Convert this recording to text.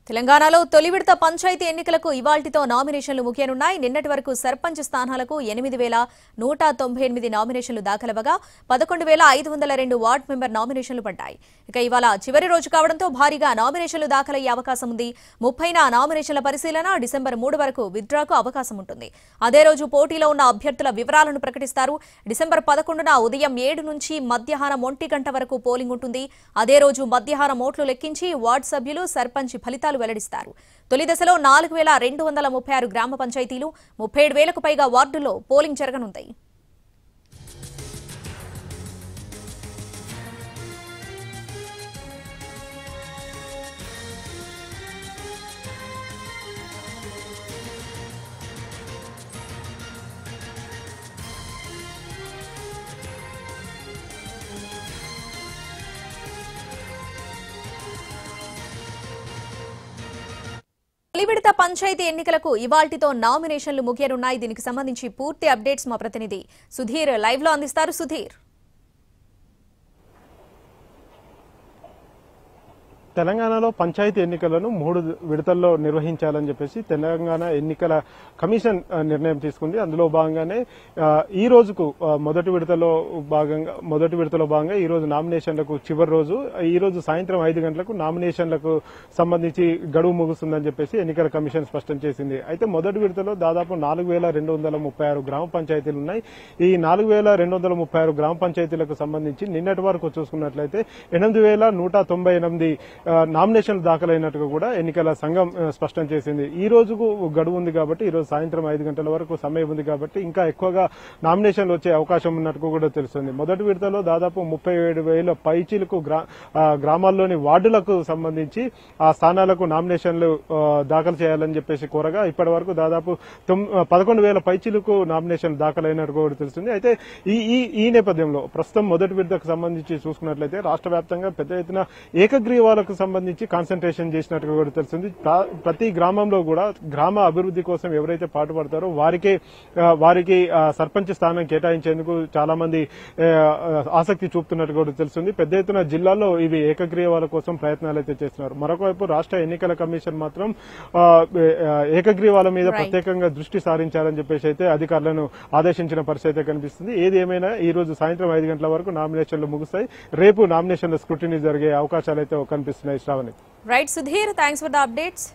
తెలంగాణలో తొలి విడత పంచాయతీ ఎన్నికలకు ఇవాల్టితో నామినేషన్లు ముగియనున్నాయి. నిన్నటి వరకు సర్పంచ్ స్థానాలకు 8,198 నామినేషన్లు దాఖలవగా 11,502 వార్డ్ మెంబర్ నామినేషన్లు పడ్డాయి. ఇక ఇవాళ చివరి రోజు కావడంతో భారీగా నామినేషన్లు దాఖలయ్యే అవకాశం ఉంది. 30న నామినేషన్ల పరిశీలన, డిసెంబర్ 3 వరకు విత్డ్రాకు అవకాశం ఉంటుంది. అదే రోజు పోటీలో ఉన్న అభ్యర్థుల వివరాలను ప్రకటిస్తారు. డిసెంబర్ 11న ఉదయం 7 నుంచి మధ్యాహ్నం 1 గంట వరకు పోలింగ్ ఉంటుంది. అదే రోజు మధ్యాహ్నం ఓట్లు లెక్కించి వార్డు సభ్యులు, సర్పంచ్ ఫలితాలు వెల్లడిస్తారు. తొలి దశలో 4,236 గ్రామ పంచాయతీలు, 37,000కు పైగా వార్డుల్లో పోలింగ్ జరగనుంది. తొలి విడత పంచాయతీ ఎన్నికలకు ఇవాల్టితో నామినేషన్లు ముగియనున్నాయి. దీనికి సంబంధించి పూర్తి అప్డేట్స్ మా ప్రతినిధి సుధీర్ లైవ్ లో అందిస్తారు. సుధీర్, తెలంగాణలో పంచాయతీ ఎన్నికలను 3 విడతల్లో నిర్వహించాలని చెప్పేసి తెలంగాణ ఎన్నికల కమిషన్ నిర్ణయం తీసుకుంది. అందులో భాగంగానే ఈ రోజుకు మొదటి విడతలో భాగంగా ఈ రోజు నామినేషన్లకు చివరి రోజు. ఈ రోజు సాయంత్రం 5 గంటలకు నామినేషన్లకు సంబంధించి గడువు ముగుస్తుందని చెప్పేసి ఎన్నికల కమిషన్ స్పష్టం చేసింది. అయితే మొదటి విడతలో దాదాపు 4,236 గ్రామ పంచాయతీలు ఉన్నాయి. ఈ 4,236 గ్రామ పంచాయతీలకు సంబంధించి నిన్నటి వరకు చూసుకున్నట్లయితే 8,198 నామినేషన్లు దాఖలైనట్టుగా కూడా ఎన్నికల సంఘం స్పష్టం చేసింది. ఈ రోజుకు గడువు ఉంది కాబట్టి, ఈ రోజు సాయంత్రం 5 గంటల వరకు సమయం ఉంది కాబట్టి ఇంకా ఎక్కువగా నామినేషన్లు వచ్చే అవకాశం ఉన్నట్టు కూడా తెలుస్తుంది. మొదటి విడతలో దాదాపు 37,000 పైచీలకు గ్రామాల్లోని వార్డులకు సంబంధించి ఆ స్థానాలకు నామినేషన్లు దాఖలు చేయాలని చెప్పేసి కోరగా ఇప్పటి వరకు దాదాపు 11,000 పైచీలకు నామినేషన్లు దాఖలైనట్టు కూడా తెలుస్తుంది. అయితే ఈ నేపథ్యంలో ప్రస్తుతం మొదటి విడతకు సంబంధించి చూసుకున్నట్లయితే రాష్ట్ర వ్యాప్తంగా పెద్ద ఎత్తున ఏకగ్రీవాలకు సంబంధించి కాన్సన్ట్రేషన్ చేసినట్టుగా కూడా తెలుస్తుంది. ప్రతి గ్రామంలో కూడా గ్రామ అభివృద్ధి కోసం ఎవరైతే పాటుపడతారో వారికి సర్పంచ్ స్థానం కేటాయించేందుకు చాలా మంది ఆసక్తి చూపుతున్నట్టు కూడా తెలుస్తుంది. పెద్ద ఎత్తున జిల్లాల్లో ఇవి ఏకగ్రీవాల కోసం ప్రయత్నాలు అయితే చేస్తున్నారు. మరొకవైపు రాష్ట్ర ఎన్నికల కమిషన్ మాత్రం ఏకగ్రీవాల మీద ప్రత్యేకంగా దృష్టి సారించాలని చెప్పేసి అయితే అధికారులను ఆదేశించిన పరిస్థితి కనిపిస్తుంది. ఏది ఏమైనా ఈ రోజు సాయంత్రం 5 గంటల వరకు నామినేషన్లు ముగుస్తాయి. రేపు నామినేషన్ల స్క్రూటినీ జరిగే అవకాశాలు అయితే కనిపిస్తున్నాయి. Shravani. Right Sudheer, thanks for the updates.